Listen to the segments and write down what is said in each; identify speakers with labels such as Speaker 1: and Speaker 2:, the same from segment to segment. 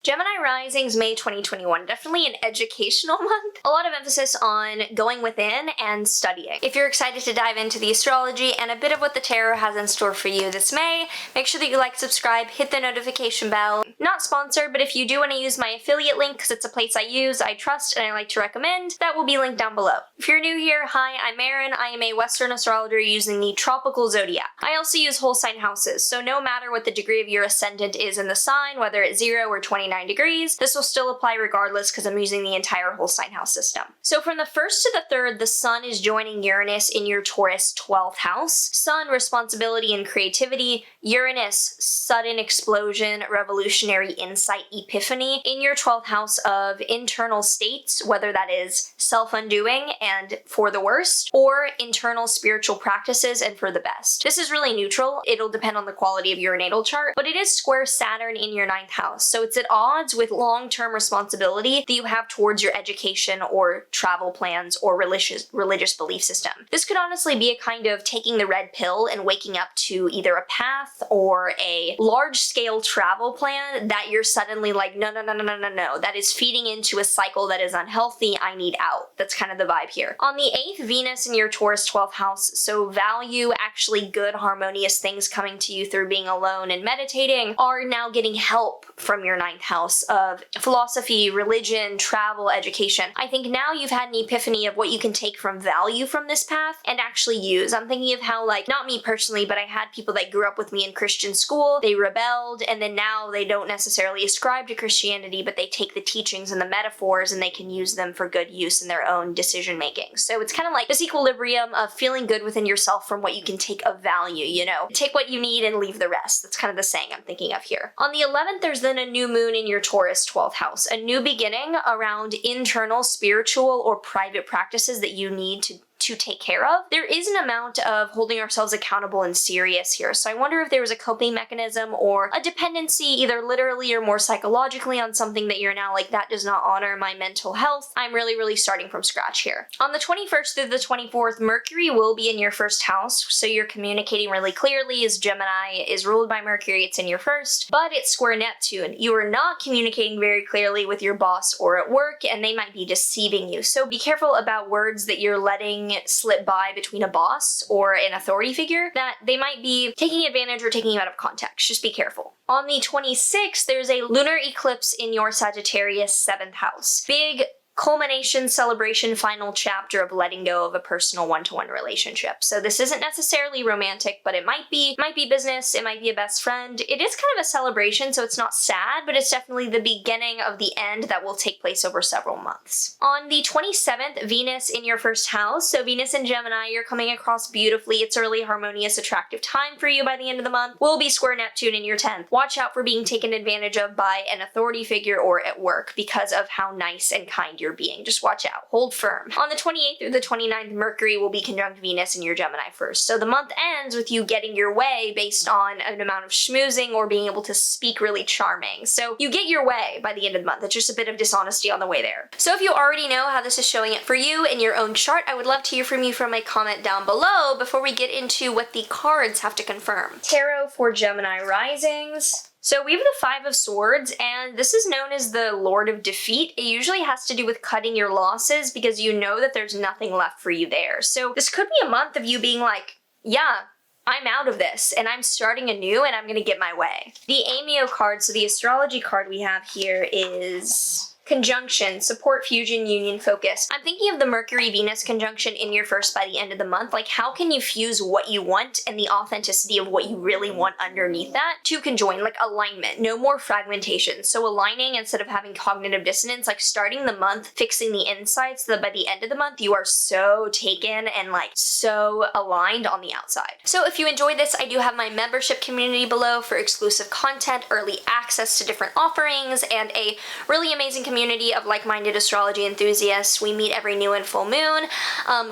Speaker 1: Gemini Risings May 2021, definitely an educational month. A lot of emphasis on going within and studying. If you're excited to dive into the astrology and a bit of what the tarot has in store for you this May, make sure that you like, subscribe, hit the notification bell. Not sponsored, but if you do want to use my affiliate link, because it's a place I use, I trust, and I like to recommend, that will be linked down below. If you're new here, hi, I'm Maren. I am a Western astrologer using the tropical zodiac. I also use whole sign houses, so no matter what the degree of your ascendant is in the sign, whether it's 0 or 29 degrees, this will still apply regardless because I'm using the entire whole sign house system. So from the 1st to the 3rd, the sun is joining Uranus in your Taurus 12th house. Sun, responsibility and creativity. Uranus, sudden explosion, revolutionary insight, epiphany. In your 12th house of internal states, whether that is self-undoing and for the worst, or internal spiritual practices and for the best. This is really neutral. It'll depend on the quality of your natal chart, but it is square Saturn in your 9th house. So it's at odds with long-term responsibility that you have towards your education or travel plans or religious belief system. This could honestly be a kind of taking the red pill and waking up to either a path or a large-scale travel plan that you're suddenly like, no, that is feeding into a cycle that is unhealthy, I need out. That's kind of the vibe here. On the 8th, Venus in your Taurus 12th house, so value, actually good, harmonious things coming to you through being alone and meditating are now getting help from your 9th house of philosophy, religion, travel, education. I think now you've had an epiphany of what you can take from value from this path and actually use. I'm thinking of how, like, not me personally, but I had people that grew up with me in Christian school, they rebelled, and then now they don't necessarily ascribe to Christianity, but they take the teachings and the metaphors and they can use them for good use in their own decision making. So it's kind of like this equilibrium of feeling good within yourself from what you can take of value, you know? Take what you need and leave the rest. That's kind of the saying I'm thinking of here. On the 11th, there's then a new moon in your Taurus 12th house, a new beginning around internal spiritual or private practices that you need to take care of. There is an amount of holding ourselves accountable and serious here, so I wonder if there was a coping mechanism or a dependency, either literally or more psychologically, on something that you're now like, that does not honor my mental health. I'm really starting from scratch here. On the 21st through the 24th, Mercury will be in your 1st house, so you're communicating really clearly, as Gemini is ruled by Mercury, it's in your 1st, but it's square Neptune. You are not communicating very clearly with your boss or at work, and they might be deceiving you, so be careful about words that you're letting slip by between a boss or an authority figure, that they might be taking advantage or taking you out of context. Just be careful. On the 26th, there's a lunar eclipse in your Sagittarius 7th house. Big culmination, celebration, final chapter of letting go of a personal one-to-one relationship. So this isn't necessarily romantic, but it might be business, it might be a best friend. It is kind of a celebration, so it's not sad, but it's definitely the beginning of the end that will take place over several months. On the 27th, Venus in your 1st house, so Venus in Gemini, you're coming across beautifully. It's a really harmonious, attractive time for you by the end of the month. Will be square Neptune in your 10th. Watch out for being taken advantage of by an authority figure or at work because of how nice and kind you're being. Just watch out. Hold firm. On the 28th through the 29th, Mercury will be conjunct Venus in your Gemini 1st. So the month ends with you getting your way based on an amount of schmoozing or being able to speak really charming. So you get your way by the end of the month. It's just a bit of dishonesty on the way there. So if you already know how this is showing it for you in your own chart, I would love to hear from you from a comment down below before we get into what the cards have to confirm. Tarot for Gemini Risings. So we have the 5 of Swords, and this is known as the Lord of Defeat. It usually has to do with cutting your losses because you know that there's nothing left for you there. So this could be a month of you being like, yeah, I'm out of this and I'm starting anew and I'm gonna get my way. The Amio card, so the astrology card we have here is conjunction, support, fusion, union, focus. I'm thinking of the Mercury-Venus conjunction in your 1st by the end of the month. Like, how can you fuse what you want and the authenticity of what you really want underneath that to conjoin, like alignment, no more fragmentation. So aligning instead of having cognitive dissonance, like starting the month, fixing the inside so that by the end of the month, you are so taken and like so aligned on the outside. So if you enjoyed this, I do have my membership community below for exclusive content, early access to different offerings, and a really amazing community of like-minded astrology enthusiasts. We meet every new and full moon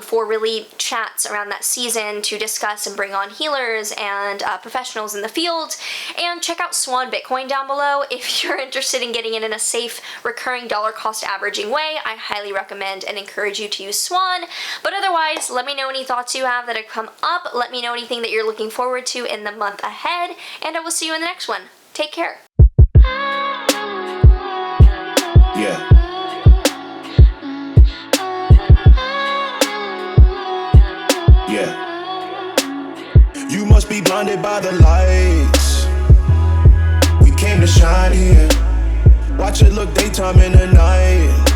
Speaker 1: for really chats around that season to discuss and bring on healers and professionals in the field. And check out Swan Bitcoin down below if you're interested in getting it in a safe, recurring dollar cost averaging way. I highly recommend and encourage you to use Swan. But otherwise, let me know any thoughts you have that have come up. Let me know anything that you're looking forward to in the month ahead, and I will see you in the next one. Take care.
Speaker 2: Yeah. Yeah. You must be blinded by the lights. We came to shine here. Watch it look daytime in the night.